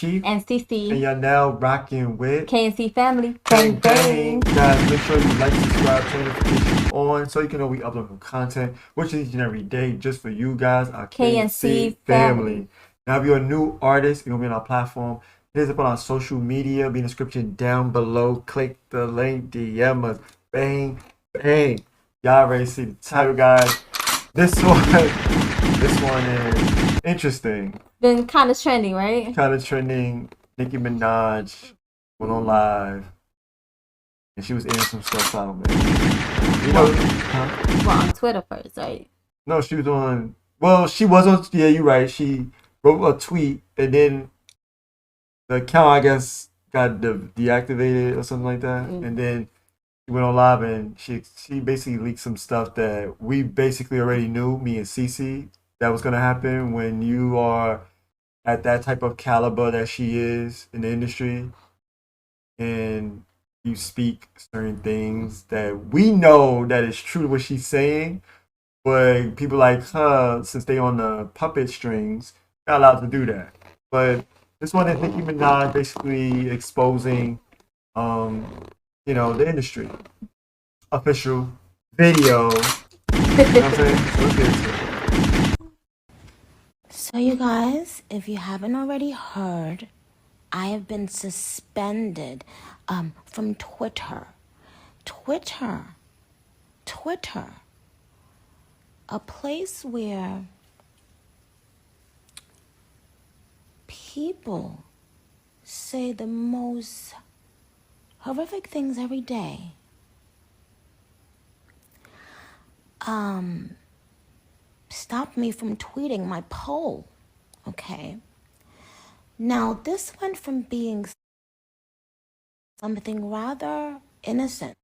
Chief. And CC. And you're now rocking with Kcfamily. Bang bang. Guys, make sure you like, subscribe, turn notifications on so you can know we upload new content, which is each and every day just for you guys, our KNC family. Now, if you're a new artist, you're going to be on our platform. Hit us up on our social media. Be in the description down below. Click the link, DM us. Bang, bang. Y'all already see the title, guys. This one is interesting. Been kind of trending, right? Kind of trending. Nicki Minaj went on live, and she was airing some stuff out, man. You know, well, on Twitter first, right? No, she was on. Well, she was on. Yeah, you're right. She wrote a tweet, and then the account, I guess, got deactivated or something like that, and then she went on live, and she basically leaked some stuff that we basically already knew, me and Cece, that was gonna happen when you are at that type of caliber that she is in the industry, and you speak certain things that we know that is true to what she's saying, but people like her, since they on the puppet strings, not allowed to do that. But this one is Nicki Minaj basically exposing, the industry. Official video. You know what I'm saying? So let's get into it. So you guys, if you haven't already heard, I have been suspended from Twitter. Twitter. A place where people say the most horrific things every day. Stopped me from tweeting my poll, okay? Now, this went from being something rather innocent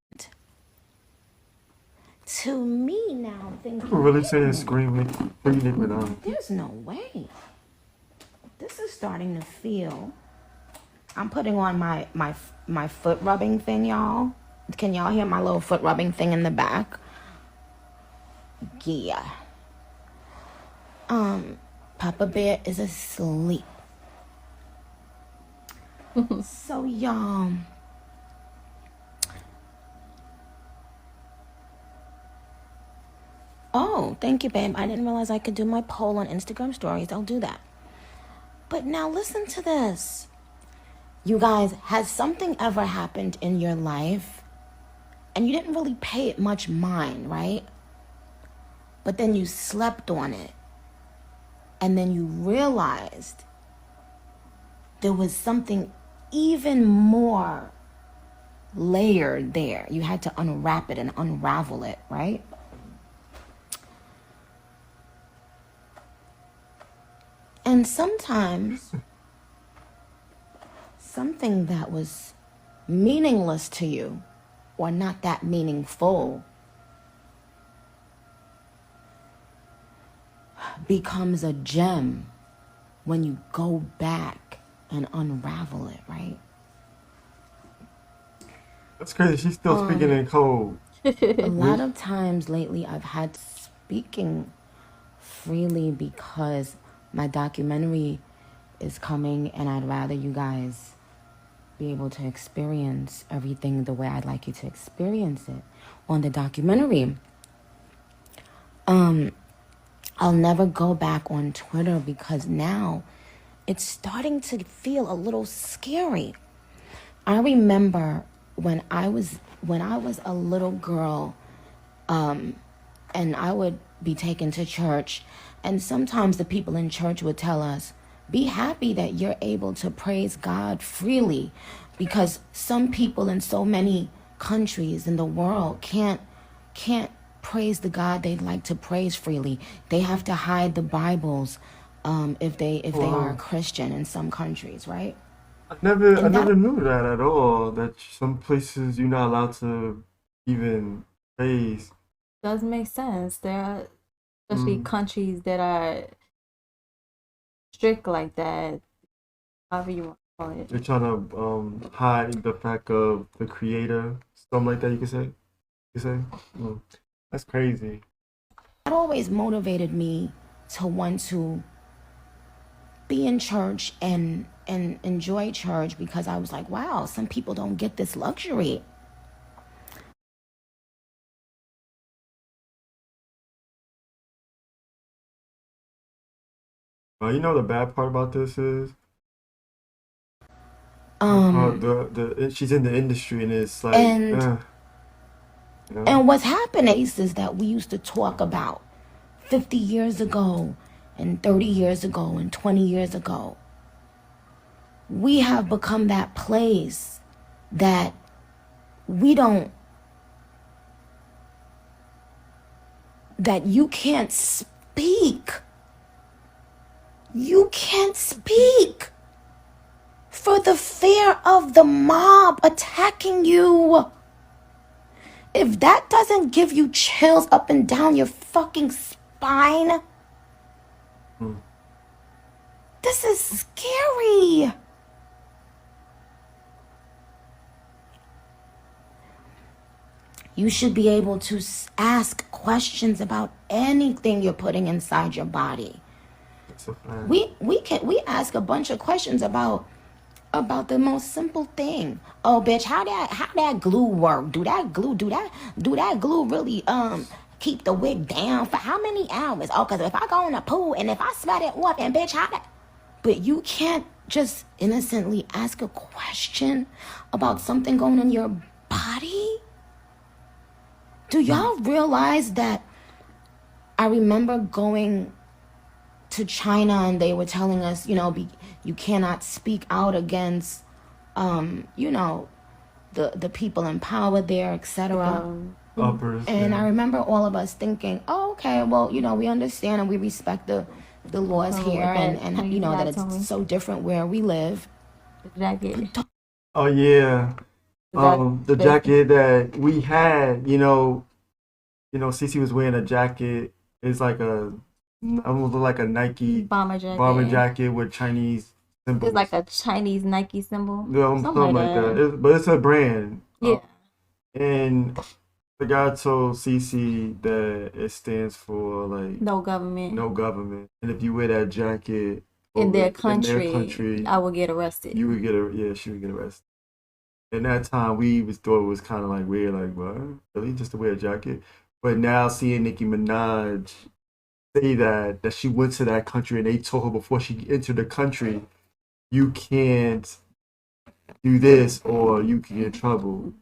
to me now thinking, People really saying screaming, freaking it on. There's no way. This is starting to feel. I'm putting on my foot rubbing thing, y'all. Can y'all hear my little foot rubbing thing in the back? Yeah. Papa Bear is asleep. So y'all, oh, thank you, babe. I didn't realize I could do my poll on Instagram stories. I'll do that. But now listen to this. You guys, has something ever happened in your life and you didn't really pay it much mind, right? But then you slept on it. And then you realized there was something even more layered there. You had to unwrap it and unravel it, right? And sometimes something that was meaningless to you or not that meaningful becomes a gem when you go back and unravel it, right? That's crazy. She's still speaking in code. A lot of times lately I've had speaking freely because my documentary is coming and I'd rather you guys be able to experience everything the way I'd like you to experience it on the documentary. I'll never go back on Twitter because now it's starting to feel a little scary. I remember when I was a little girl, and I would be taken to church, and sometimes the people in church would tell us, be happy that you're able to praise God freely, because some people in so many countries in the world can't praise the God they'd like to praise freely. They have to hide the Bibles if they are a Christian in some countries, right? I never knew that at all. That some places you're not allowed to even praise. Does make sense. There are especially countries that are strict like that. However you want to call it. They're trying to hide the fact of the creator, something like that. You could say. That's crazy. That always motivated me to want to be in church and enjoy church because I was like, wow, some people don't get this luxury. You know the bad part about this is she's in the industry and it's like And you know? and what's happening is that we used to talk about 50 years ago and 30 years ago and 20 years ago. We have become that place that we don't, that you can't speak. You can't speak for the fear of the mob attacking you. If that doesn't give you chills up and down your fucking spine, this is scary. You should be able to ask questions about anything you're putting inside your body. We ask a bunch of questions about the most simple thing. Oh, bitch, how that glue work? Do that glue really keep the wig down for how many hours? Oh, cause if I go in the pool and if I sweat it off, and bitch, how that? But you can't just innocently ask a question about something going in your body. Do y'all realize that? I remember going to China and they were telling us, you cannot speak out against, the people in power there, etc. And I remember all of us thinking, oh, okay, well, we understand and we respect the laws here and that it's so different where we live. The jacket. Oh yeah. The jacket that we had, Cece was wearing a jacket. It's like almost like a Nike bomber jacket with Chinese symbols. It's like a Chinese Nike symbol. Yeah, something like that. But it's a brand. Yeah. And the guy told Cece that it stands for like no government. And if you wear that jacket in their country, I will get arrested. She would get arrested. In that time, we thought it was kind of like weird, like, what? Really? Just to wear a jacket? But now seeing Nicki Minaj say that she went to that country and they told her before she entered the country, you can't do this or you can get in trouble.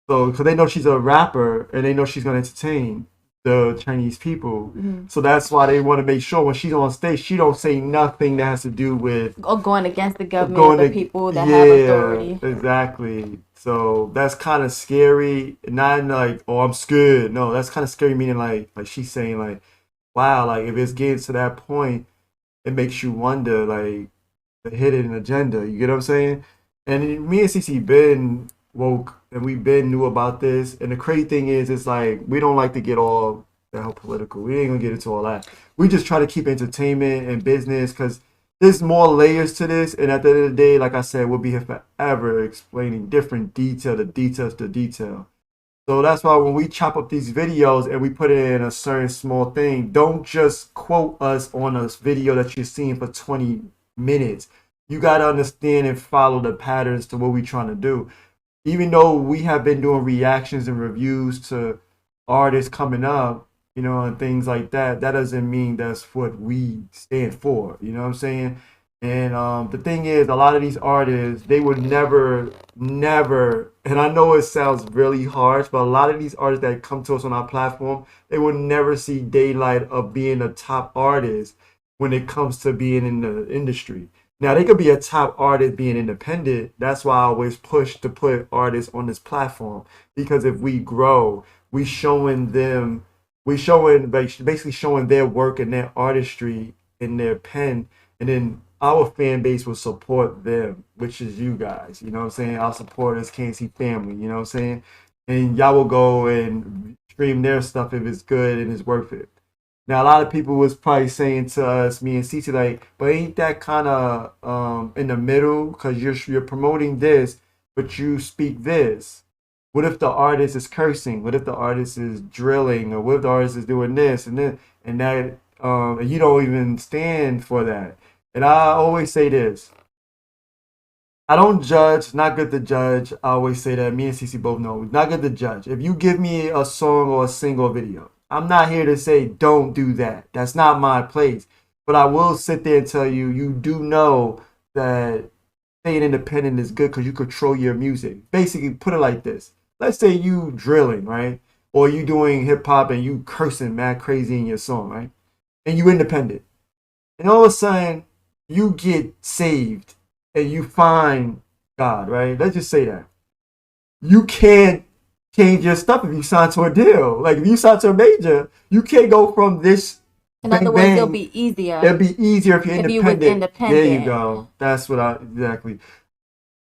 So, because they know she's a rapper and they know she's going to entertain the Chinese people. Mm-hmm. So that's why they want to make sure when she's on stage, she don't say nothing that has to do with... or going against the government or the people that have authority. Exactly. So that's kind of scary. Not like, oh, I'm scared. No, that's kind of scary, meaning like she's saying like, wow, like if it's getting to that point, it makes you wonder like the hidden agenda. You get what I'm saying? And me and Cece been woke and we been knew about this. And the crazy thing is, it's like we don't like to get all that whole political. We ain't gonna get into all that. We just try to keep entertainment and business because there's more layers to this. And at the end of the day, like I said, we'll be here forever explaining different detail, the detail. So that's why when we chop up these videos and we put it in a certain small thing, don't just quote us on a video that you're seeing for 20 minutes. You got to understand and follow the patterns to what we're trying to do. Even though we have been doing reactions and reviews to artists coming up, and things like that, that doesn't mean that's what we stand for. You know what I'm saying? And the thing is, a lot of these artists, they would never, and I know it sounds really harsh, but a lot of these artists that come to us on our platform, they will never see daylight of being a top artist when it comes to being in the industry. Now, they could be a top artist being independent. That's why I always push to put artists on this platform. Because if we grow, basically showing their work and their artistry in their pen. And then our fan base will support them, which is you guys. You know what I'm saying? Our supporters, Kcfamily, you know what I'm saying? And y'all will go and stream their stuff if it's good and it's worth it. Now, a lot of people was probably saying to us, me and Cece, like, but ain't that kind of in the middle? Because you're promoting this, but you speak this. What if the artist is cursing? What if the artist is drilling? Or what if the artist is doing this and that? And you don't even stand for that. And I always say this. I don't judge. It's not good to judge. I always say that. Me and Cece both know. It's not good to judge. If you give me a song or a single video, I'm not here to say don't do that. That's not my place. But I will sit there and tell you, you do know that staying independent is good because you control your music. Basically, put it like this. Let's say you drilling, right? Or you doing hip hop and you cursing mad crazy in your song, right? And you independent. And all of a sudden, you get saved and you find God, right? Let's just say that. You can't change your stuff if you sign to a deal. Like if you sign to a major, you can't go from this. In other words, it'll be easier. It'll be easier if you're independent. There you go. That's what exactly.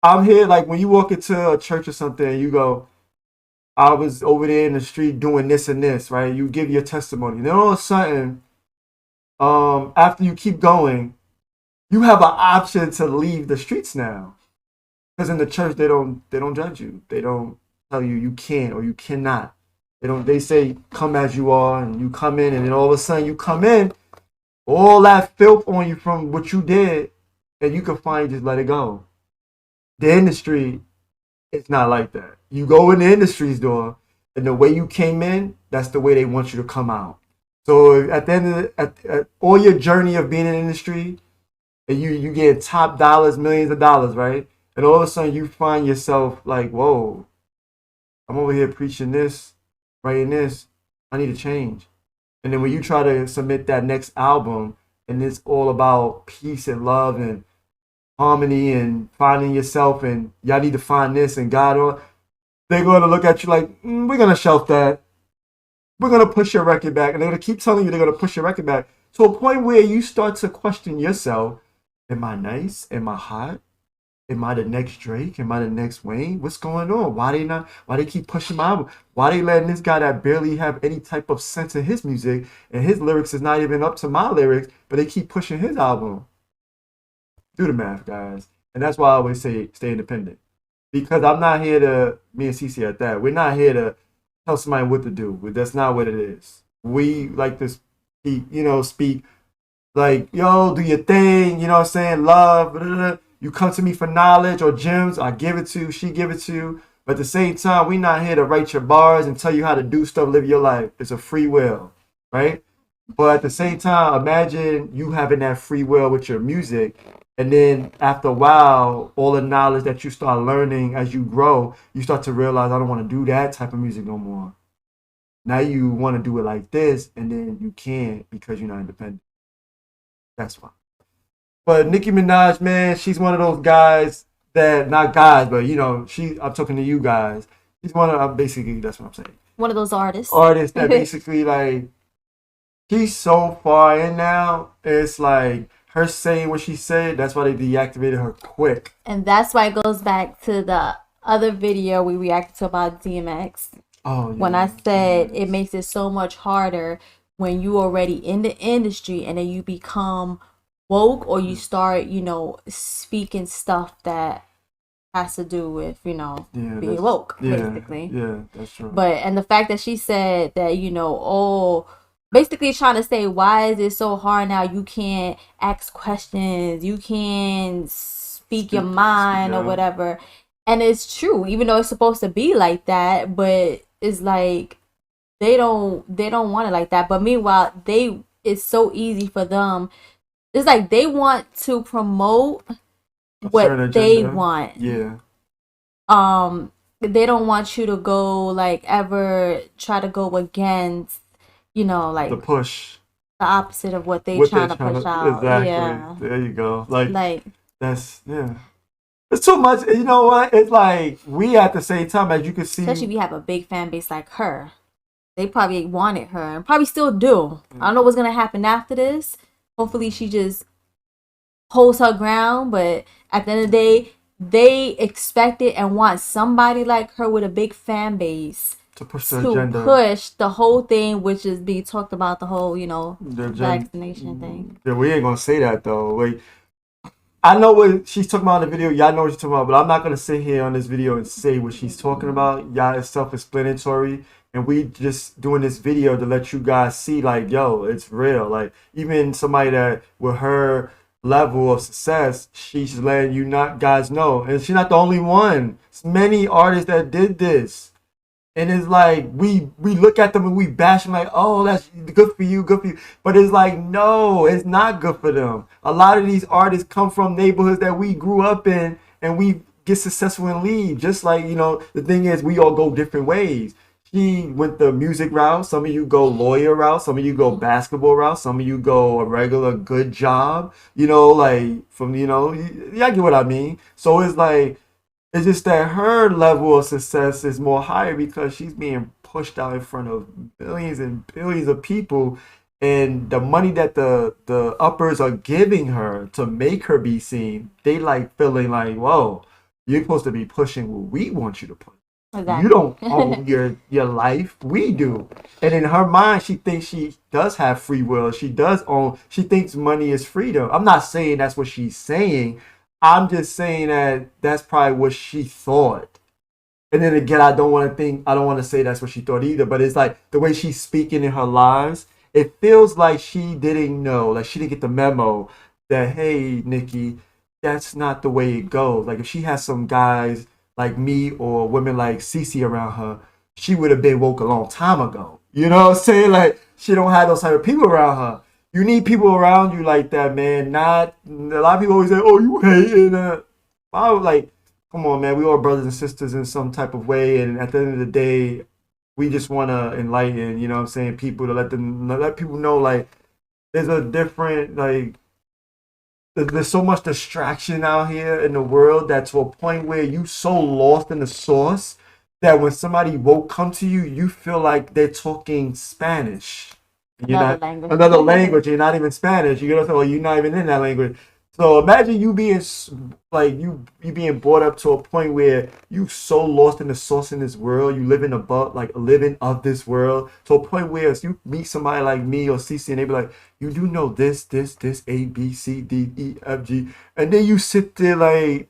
I'm here like when you walk into a church or something and you go, I was over there in the street doing this and this, right? You give your testimony. Then all of a sudden, after you keep going, you have an option to leave the streets now. Because in the church they don't judge you. They don't tell you you can or you cannot. They say come as you are and you come in and then all of a sudden you come in, all that filth on you from what you did, and you can finally just let it go. The industry, it's not like that. You go in the industry's door and the way you came in, that's the way they want you to come out. So at the end of at all your journey of being in the industry, and you get top dollars, millions of dollars, right? And all of a sudden you find yourself like, whoa, I'm over here preaching this, writing this, I need to change. And then when you try to submit that next album and it's all about peace and love and harmony and finding yourself and y'all need to find this and God, they're going to look at you like, we're going to shelf that. We're going to push your record back. And they're going to keep telling you they're going to push your record back to a point where you start to question yourself. Am I nice? Am I hot? Am I the next Drake? Am I the next Wayne? What's going on? Why they keep pushing my album? Why they letting this guy that barely have any type of sense in his music and his lyrics is not even up to my lyrics, but they keep pushing his album? Do the math, guys. And that's why I always say stay independent. Because I'm not here to, me and Cece at that, we're not here to tell somebody what to do. That's not what it is. We like to speak like, yo, do your thing, you know what I'm saying? Love, blah, blah, blah. You come to me for knowledge or gems, I give it to you, she give it to you. But at the same time, we're not here to write your bars and tell you how to do stuff, live your life. It's a free will, right? But at the same time, imagine you having that free will with your music. And then after a while, all the knowledge that you start learning as you grow, you start to realize, I don't want to do that type of music no more. Now you want to do it like this, and then you can't because you're not independent. That's why. But Nicki Minaj, man, she's one of those guys that, not guys, but I'm talking to you guys. She's one of, basically, that's what I'm saying. One of those artists. Artists that basically, like, she's so far in now, it's like, her saying what she said, that's why they deactivated her quick. And that's why it goes back to the other video we reacted to about DMX. Oh, yeah. When I said it makes it so much harder when you already in the industry and then you become woke or you start, speaking stuff that has to do with, being woke, basically. Yeah, that's true. But, and the fact that she said that, basically trying to say, why is it so hard now? You can't ask questions. You can't speak your mind or whatever. And it's true, even though it's supposed to be like that, but it's like they don't want it like that. But meanwhile, it's so easy for them. It's like they want to promote what they want. Yeah. They don't want you to go ever try to go against, the push. The opposite of what trying to push out. Exactly. Yeah. There you go. Like that's It's too much. You know what? It's like we at the same time, as you can see, especially if you have a big fan base like her, they probably wanted her and probably still do. I don't know what's gonna happen after this. Hopefully she just holds her ground, but at the end of the day, they expected and want somebody like her with a big fan base to push the agenda, push the whole thing, which is being talked about, the whole vaccination thing. Yeah, we ain't gonna say that though. Wait, I know what she's talking about in the video. Y'all know what she's talking about, but I'm not gonna sit here on this video and say what she's talking about. Y'all, it's self-explanatory, and we just doing this video to let you guys see, like, yo, it's real. Like, even somebody that with her, level of success, she's letting you not guys know. And she's not the only one. It's many artists that did this. And it's like we look at them and we bash them like, oh, that's good for you, good for you. But it's like, no, it's not good for them. A lot of these artists come from neighborhoods that we grew up in, and we get successful and leave. Just like, the thing is, we all go different ways. She went the music route. Some of you go lawyer route. Some of you go basketball route. Some of you go a regular good job. Like from, y'all get what I mean. So it's like, it's just that her level of success is more higher because she's being pushed out in front of billions and billions of people, and the money that the uppers are giving her to make her be seen, they like feeling like, whoa, you're supposed to be pushing what we want you to push. Exactly. You don't own your life. We do. And in her mind, she thinks she does have free will. She thinks money is freedom. I'm not saying that's what she's saying. I'm just saying that that's probably what she thought. And then again, I don't want to say that's what she thought either, but it's like the way she's speaking in her lives, it feels like she didn't know, like she didn't get the memo that, hey, Nicki, that's not the way it goes. Like if she has some guys like me or women like Cece around her, she would have been woke a long time ago. You know what I'm saying? Like she don't have those type of people around her. You need people around you like that, man. Not a lot of people always say, "Oh, you hating." I was like, come on, man. We all brothers and sisters in some type of way, and at the end of the day, we just want to enlighten. You know what I'm saying? People to let people know, like, there's a different, like, there's so much distraction out here in the world that to a point where you so lost in the source that when somebody woke come to you, you feel like they're talking Spanish. Another language. You're not even Spanish. You're gonna say, well, you're not even in that language. So imagine you being like you being brought up to a point where you so lost in the source in this world. You living living of this world to a point where if you meet somebody like me or CC and they be like, you do know this, A, B, C, D, E, F, G, and then you sit there like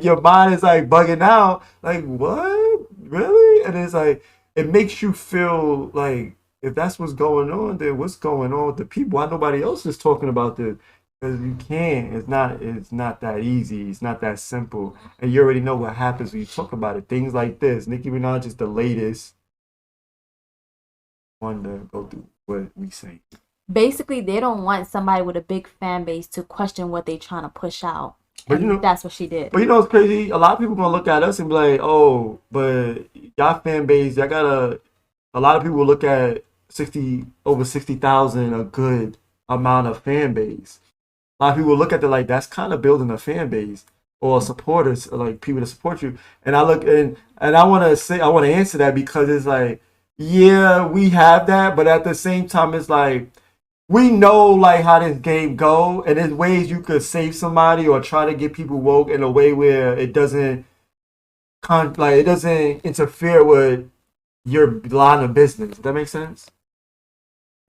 your mind is like bugging out. Like what? Really? And it's like it makes you feel like, if that's what's going on, then what's going on with the people? Why nobody else is talking about this? Because you can't. It's not that easy. It's not that simple. And you already know what happens when you talk about it. Things like this. Nicki Minaj is the latest one to go through what we say. Basically, they don't want somebody with a big fan base to question what they're trying to push out. And that's what she did. But it's crazy. A lot of people gonna look at us and be like, oh, but y'all fan base, y'all gotta. A lot of people will look at over 60,000 a good amount of fan base. A lot of people look at it like that's kind of building a fan base or supporters, like people to support you. And I look and I want to answer that because it's like, yeah, we have that, but at the same time, it's like we know like how this game go, and there's ways you could save somebody or try to get people woke in a way where it doesn't interfere with your line of business. Does that make sense?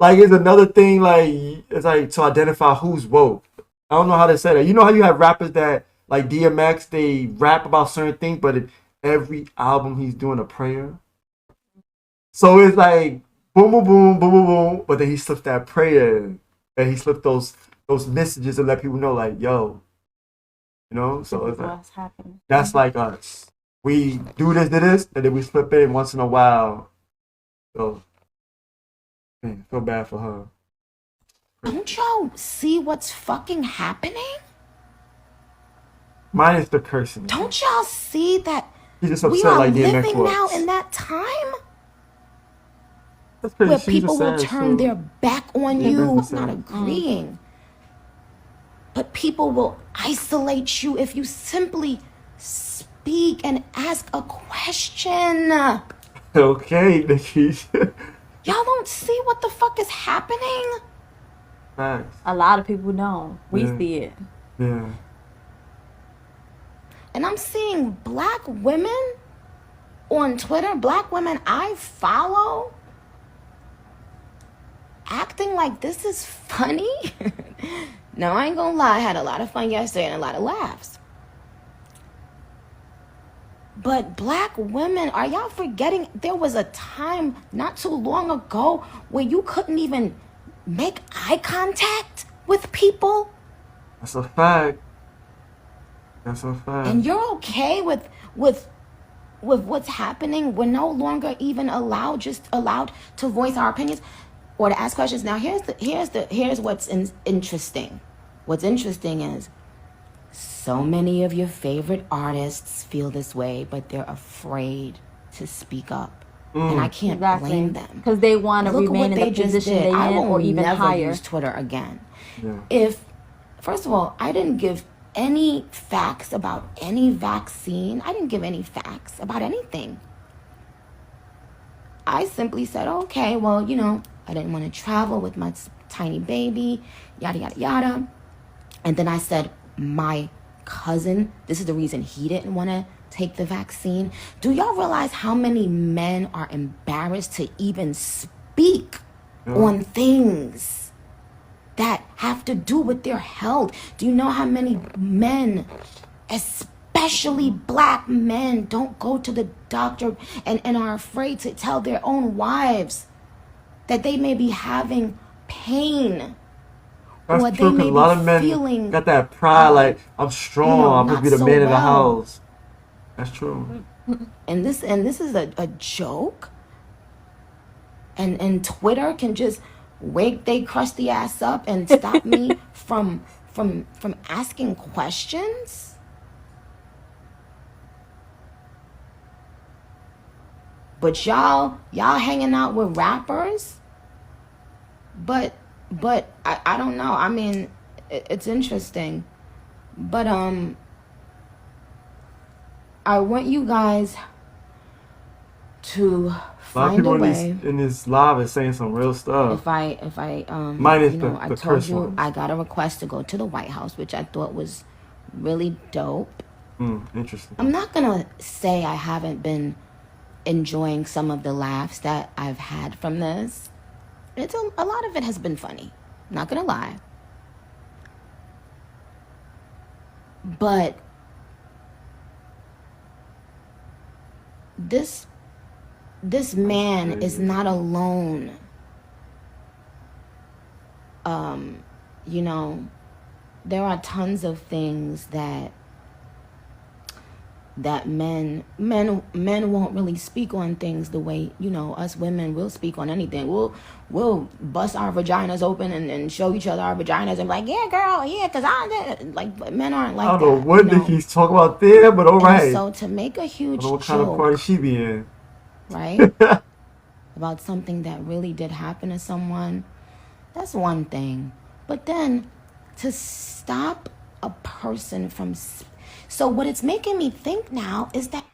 Like, it's another thing, like, it's like to identify who's woke. I don't know how to say that. You know how you have rappers that, like DMX, they rap about certain things, but in every album he's doing a prayer. So it's like, boom, boom, boom, boom, boom, boom, but then he slips that prayer, and he slips those messages to let people know, like, yo, So it's like, that's like us. We do this, and then we slip in once in a while. So, man, I feel bad for her. Don't y'all see what's fucking happening? Mine is the cursing. Don't y'all see that He's just upset we are like DMX living was. now in that time That's crazy. where people will turn their back on you, not agreeing. But people will isolate you if you simply speak and ask a question. Okay, Nicki. Y'all don't see what the fuck is happening? Facts. A lot of people don't. We see it. Yeah. And I'm seeing black women on Twitter, black women I follow, acting like this is funny. No, I ain't gonna lie, I had a lot of fun yesterday and a lot of laughs. But black women, are y'all forgetting there was a time not too long ago where you couldn't even make eye contact with people? That's a fact. That's a fact. And you're okay with what's happening? We're no longer even allowed to voice our opinions or to ask questions. Now here's what's interesting. What's interesting is so many of your favorite artists feel this way, but they're afraid to speak up. And I can't blame them. Because they want to Look remain what in they the just position did. they I in will or even never higher. use Twitter again. Yeah. First of all, I didn't give any facts about any vaccine. I didn't give any facts about anything. I simply said, okay, well, you know, I didn't want to travel with my tiny baby, yada, yada, yada. And then I said, my cousin, this is the reason he didn't want to take the vaccine. Do y'all realize how many men are embarrassed to even speak on things that have to do with their health? Do you know how many men, especially black men, don't go to the doctor and are afraid to tell their own wives that they may be having pain? That's or true, they because may a lot be of men feeling got that pride, like, I'm strong, you know, I'm supposed to be not the so man of the well. house. That's true. And this is a joke. And Twitter can just wake they crusty ass up and stop me from asking questions. But y'all hanging out with rappers. But I don't know. I mean, it's interesting. But I want you guys to A lot of find people a way. in this live is saying some real stuff. If I Minus you know, the I told curse you ones. I got a request to go to the White House, which I thought was really dope. Interesting. I'm not gonna say I haven't been enjoying some of the laughs that I've had from this. It's a lot of it has been funny. Not gonna lie. But this man is not alone. You know, there are tons of things that men won't really speak on things the way, you know, us women will speak on anything. We'll bust our vaginas open and show each other our vaginas and be like, yeah, girl, yeah, because I did. Like, men aren't like that. I don't know what he's talking about there, but all right. And so to make a huge I don't know what joke, kind of party she be in. Right? About something that really did happen to someone, that's one thing. But then to stop a person from... So what it's making me think now is that...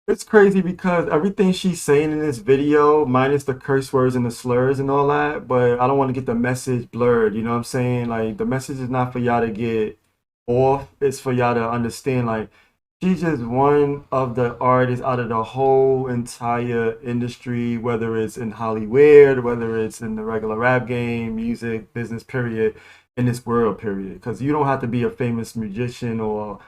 It's crazy because everything she's saying in this video, minus the curse words and the slurs and all that, but I don't want to get the message blurred, you know what I'm saying? Like, the message is not for y'all to get off, it's for y'all to understand, like, she's just one of the artists out of the whole entire industry, whether it's in Hollywood, whether it's in the regular rap game, music, business, period, in this world, period. Because you don't have to be a famous musician or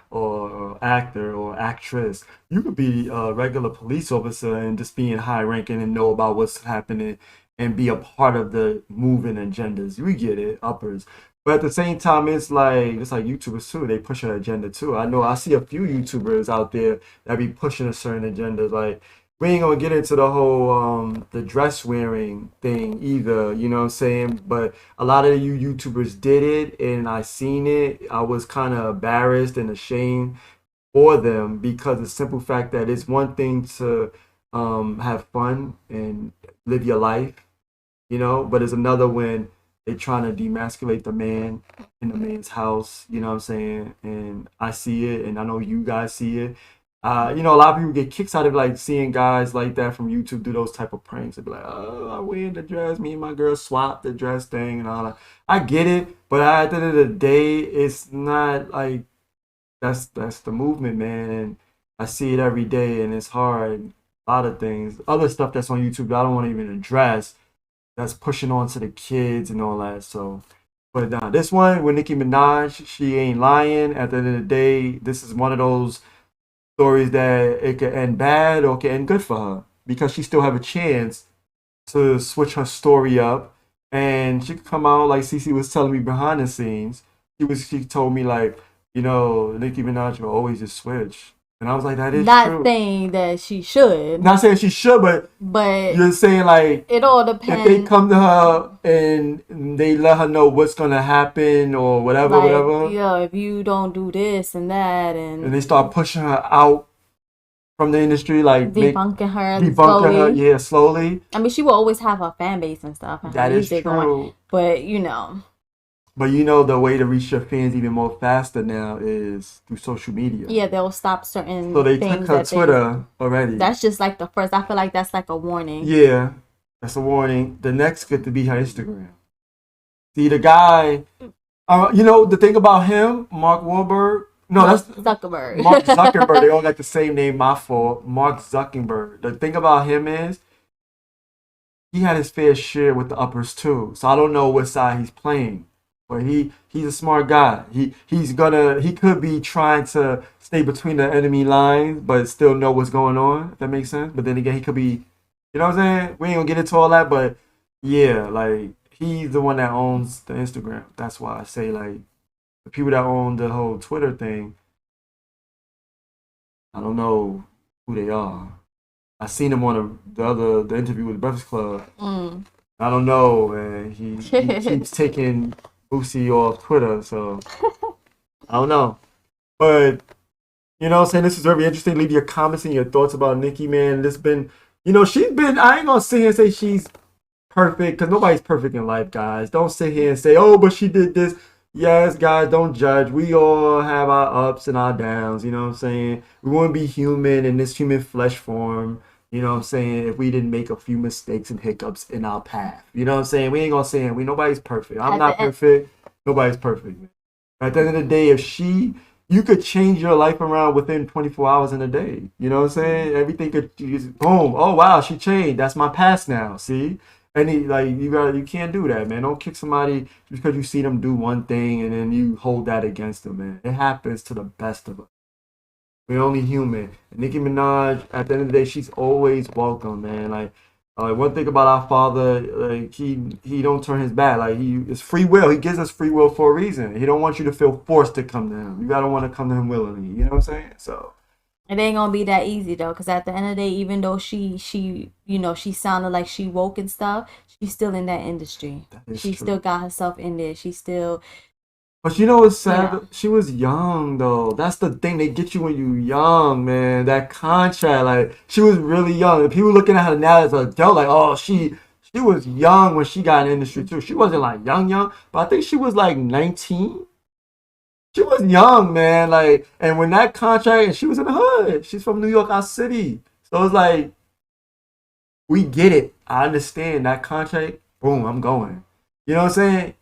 actor or actress. You could be a regular police officer and just be in high ranking and know about what's happening and be a part of the moving agendas. We get it, uppers. But at the same time, it's like YouTubers too. They push an agenda too. I see a few YouTubers out there that be pushing a certain agenda. Like, we ain't gonna get into the whole the dress wearing thing either, you know what I'm saying? But a lot of you YouTubers did it, and I seen it. I was kind of embarrassed and ashamed for them, because the simple fact that it's one thing to have fun and live your life, you know, but it's another when they're trying to demasculate the man in the man's house, you know what I'm saying? And I see it, and I know you guys see it. You know, a lot of people get kicks out of like seeing guys like that from YouTube do those type of pranks. They'd be like, oh, I wear the dress, me and my girl swap the dress thing and all that. I get it, but at the end of the day, it's not like that's the movement, man. And I see it every day, and it's hard. A lot of things, other stuff that's on YouTube that I don't want to even address, that's pushing on to the kids and all that. So, but this one with Nicki Minaj, she ain't lying. At the end of the day, this is one of those stories that it could end bad or it could end good for her, because she still have a chance to switch her story up and she could come out like Cece was telling me behind the scenes. She told me like, Nicki Minaj will always just switch, and I was like, that is Not true. saying that she should. Not saying she should, but you're saying like it all depends. If they come to her and they let her know what's gonna happen or whatever, whatever. Yeah, if you don't do this and that, and they start pushing her out from the industry, like debunking her slowly. Yeah, slowly. I mean, she will always have her fan base and stuff. And that is true. Going, but the way to reach your fans even more faster now is through social media. Yeah, they'll stop certain. So they took her Twitter already. That's just like the first. I feel like that's like a warning. Yeah, that's a warning. The next could be her Instagram. See, the guy, the thing about him, Mark Wahlberg. No, that's Zuckerberg. Mark Zuckerberg. They all got the same name. My fault. Mark Zuckerberg. The thing about him is he had his fair share with the uppers too. So I don't know what side he's playing. But he's a smart guy. He could be trying to stay between the enemy lines, but still know what's going on. If that makes sense. But then again, he could be, you know what I'm saying? We ain't gonna get into all that, but yeah, like he's the one that owns the Instagram. That's why I say like the people that own the whole Twitter thing. I don't know who they are. I seen him on the interview with the Breakfast Club. I don't know, man. He keeps taking Boosie off Twitter, so I don't know. But you know what I'm saying, this is very interesting. Leave your comments and your thoughts about Nicki, man. She's been, I ain't gonna sit here and say she's perfect, because nobody's perfect in life, guys. Don't sit here and say, oh, but she did this. Yes, guys, don't judge. We all have our ups and our downs, you know what I'm saying? We want to be human in this human flesh form. You know what I'm saying? If we didn't make a few mistakes and hiccups in our path. You know what I'm saying? We ain't gonna say nobody's perfect. I'm not perfect. Nobody's perfect. Man. At the end of the day, you could change your life around within 24 hours in a day. You know what I'm saying? Everything could just boom. Oh wow, she changed. That's my past now. See? You can't do that, man. Don't kick somebody just because you see them do one thing and then you hold that against them, man. It happens to the best of us. We're only human. And Nicki Minaj, at the end of the day, she's always welcome, man. Like one thing about our Father, like he don't turn his back. Like it's free will. He gives us free will for a reason. He don't want you to feel forced to come to him. You gotta want to come to him willingly. You know what I'm saying? So it ain't gonna be that easy though, because at the end of the day, even though she sounded like she woke and stuff, she's still in that industry. She still got herself in there. She still. But you know what's sad? Yeah. She was young though. That's the thing. They get you when you young, man. That contract, like she was really young. And people looking at her now as an adult, like, oh, she was young when she got in the industry too. She wasn't like young, but I think she was like 19. She was young, man. Like, and when that contract, and she was in the hood. She's from New York, our city. So it's like, we get it. I understand that contract. Boom, I'm going. You know what I'm saying?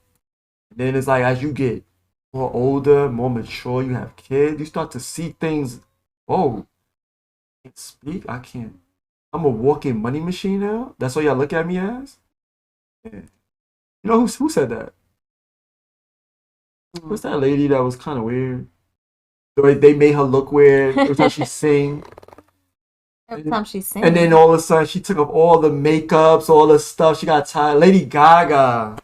Then it's like, as you get more older, more mature, you have kids, you start to see things. Oh, I can't speak. I can't. I'm a walking money machine now. That's what y'all look at me as. Yeah. You know who said that? What's that lady that was kind of weird? They made her look weird every time she sing. Every time she sing. And then all of a sudden she took off all the makeups, all the stuff. She got tired. Lady Gaga.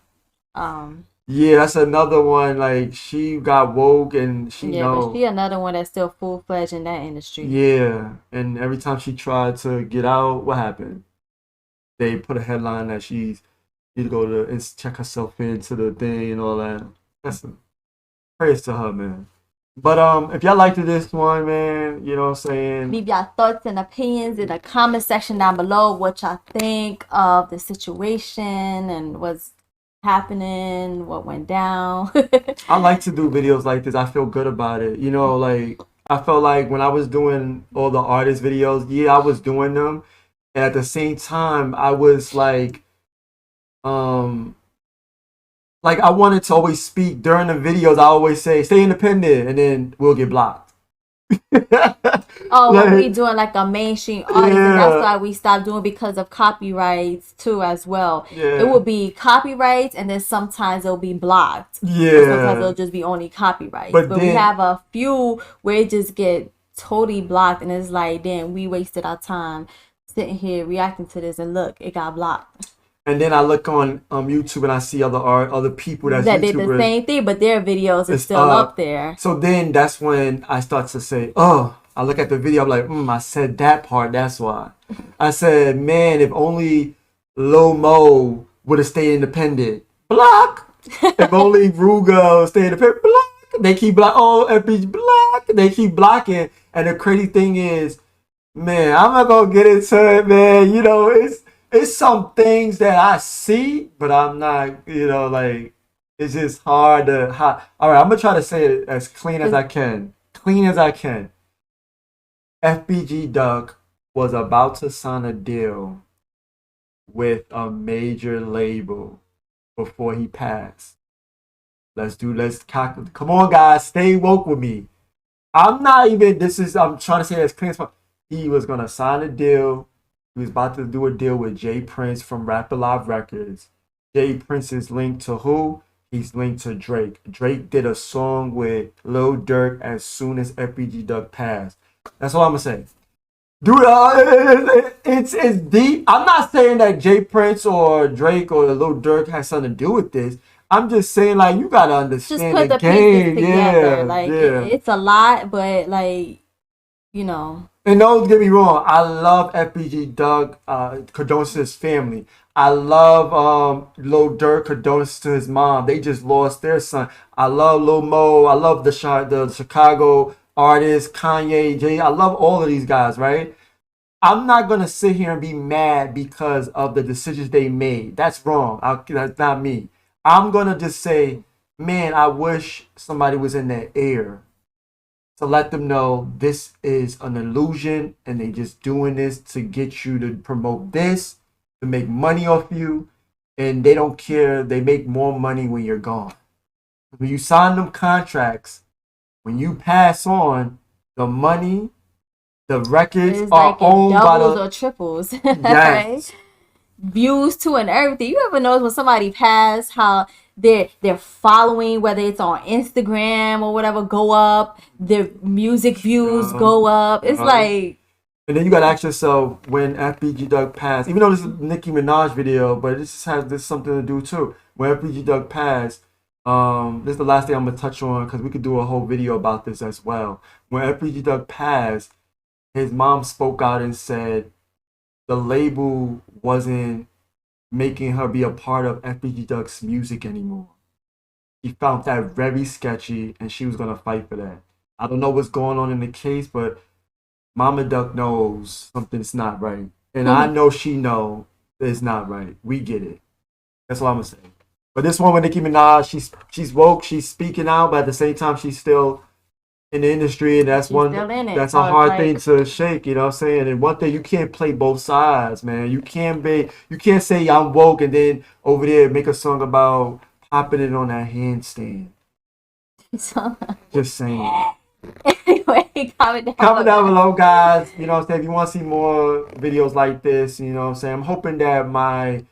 Yeah, that's another one. Like she got woke and but she another one that's still full fledged in that industry. Yeah, and every time she tried to get out, what happened? They put a headline that she's need to go to and check herself into the thing and all that. That's praise to her, man. But if y'all liked this one, man, you know what I'm saying? Leave y'all thoughts and opinions in the comment section down below. What y'all think of the situation and what's happening, what went down. I like to do videos like this. I feel good about it. You know, like I felt like when I was doing all the artist videos, I was doing them. And at the same time, I was like I wanted to always speak during the videos. I always say, stay independent, and then we'll get blocked. When we doing like a mainstream artist, and that's why we stopped doing because of copyrights too as well. Yeah. It will be copyrights, and then sometimes it'll be blocked. Yeah, sometimes it'll just be only copyrights. But we have a few where it just get totally blocked, and it's like, damn, we wasted our time sitting here reacting to this, and look, it got blocked. And then I look on YouTube and I see other people that's that did the YouTubers. same thing, but their videos are still up there. So then that's when I start to say, oh, I look at the video, I'm like, I said that part, that's why. I said, man, if only Lil Mo would have stayed independent. Block! If only Ruga stayed independent. Block! They keep blocking. Oh, FBG, block! They keep blocking. And the crazy thing is, man, I'm not gonna get into it, man. You know, it's some things that I see, but I'm not, like, it's just hard to. All right, I'm gonna try to say it as clean as I can. Clean as I can. FBG Duck was about to sign a deal with a major label before he passed. Come on, guys, stay woke with me. I'm trying to say it as clean as possible. He was gonna sign a deal. He was about to do a deal with Jay Prince from Rap Alive Records. Jay Prince is linked to who? He's linked to Drake. Drake did a song with Lil Durk as soon as FBG Duck passed. That's all I'm gonna say. Dude, it's deep. I'm not saying that Jay Prince or Drake or Lil Durk has something to do with this. I'm just saying, like, you gotta understand just put the game. pieces together. It's a lot, but And don't get me wrong, I love FBG Doug, condolences to his family. I love Lil Durk, condolences to his mom. They just lost their son. I love Lil Mo. I love the Chicago artists, Kanye, Jay. I love all of these guys, right? I'm not gonna sit here and be mad because of the decisions they made. That's wrong. That's not me. I'm gonna just say, man, I wish somebody was in their ear to let them know this is an illusion and they just doing this to get you to promote this, to make money off you, and they don't care. They make more money when you're gone. When you sign them contracts, when you pass on, the money, the records it's are like owned by doubles or triples. Yes. Right? Views too and everything. You ever notice when somebody passed how their following, whether it's on Instagram or whatever, go up, their music views go up. It's like, and then you gotta ask yourself, when FBG Doug passed, even though this is a Nicki Minaj video, but this has something to do too. When FBG Doug passed, this is the last thing I'm gonna touch on because we could do a whole video about this as well. When FBG Doug passed, his mom spoke out and said the label wasn't making her be a part of FBG Duck's music anymore. She found that very sketchy and she was gonna fight for that. I don't know what's going on in the case, but Mama Duck knows something's not right. And I know she knows it's not right. We get it. That's all I'm gonna say. But this one with Nicki Minaj, she's woke, she's speaking out, but at the same time she's still in the industry, and that's a hard thing to shake, you know what I'm saying? And one thing, you can't play both sides, man. You can't say I'm woke and then over there make a song about popping it on that handstand. Just saying. Anyway, comment down below, guys. You know what I'm saying? If you want to see more videos like this, you know what I'm saying? I'm hoping that my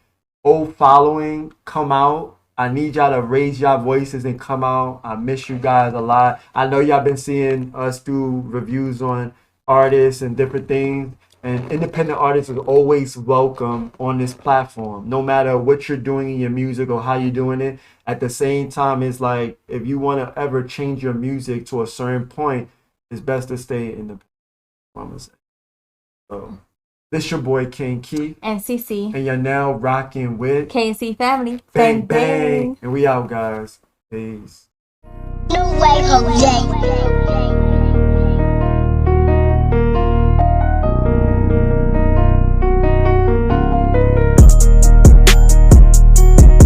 old following come out. I need y'all to raise y'all voices and come out. I miss you guys a lot. I know y'all been seeing us do reviews on artists and different things. And independent artists are always welcome on this platform, no matter what you're doing in your music or how you're doing it. At the same time, it's like, if you want to ever change your music to a certain point, it's best to stay independent. So, this your boy King Key and CC, and you're now rocking with KC Family. Bang bang, and we out, guys. Peace. No way, Jose.